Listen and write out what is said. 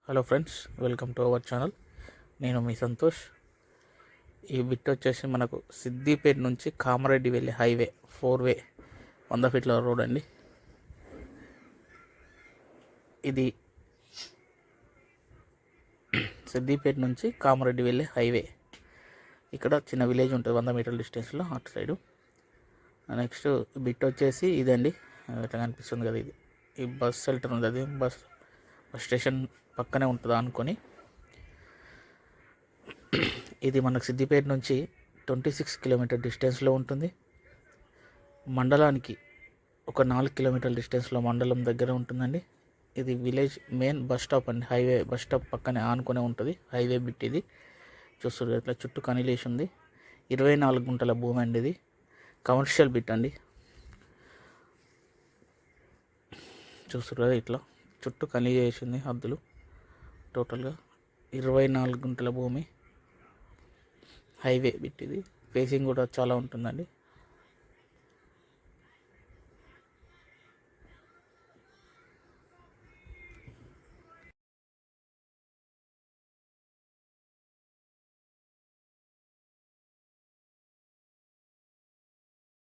Hello friends, welcome to our channel. నేను మీ సంతోష్. ఈ bit వచ్చేసి మనకు సిద్దిపేట నుంచి కామారెడ్డి వెళ్ళే హైవే 4 వే 100 ఫీట్ల రోడ్ అండి. ఇది సిద్దిపేట నుంచి కామారెడ్డి వెళ్ళే హైవే. ఇక్కడ చిన్న విలేజ్ ఉంటుంది 100 మీటర్ల డిస్టెన్స్లో అటు సైడు. నెక్స్ట్ బిట్ వచ్చేసి ఇదండి, ఇట్లా కనిపిస్తుంది కదా, ఇది ఈ బస్ షెల్టర్ ఉంది, అది బస్ స్టేషన్ పక్కనే ఉంటుందా అనుకొని. ఇది మనకు సిద్దిపేట నుంచి 26 కిలోమీటర్ డిస్టెన్స్లో ఉంటుంది. మండలానికి ఒక 4 కిలోమీటర్ల డిస్టెన్స్లో మండలం దగ్గర ఉంటుందండి. ఇది విలేజ్ మెయిన్ బస్ స్టాప్ అండి, హైవే బస్ స్టాప్ పక్కనే ఆనుకునే ఉంటుంది హైవే బిట్. ఇది చూస్తారు ఇట్లా చుట్టూ కనిలేసి ఉంది. 24 గుంటల భూమి అండి, ఇది కమర్షియల్ బిట్ అండి. చూస్తారు కదా, ఇట్లా చుట్టూ కనిలేసింది హద్దులు. టోటల్గా 24 గుంటల భూమి, హైవే బిట్. ఇది ఫేసింగ్ కూడా చాలా ఉంటుందండి.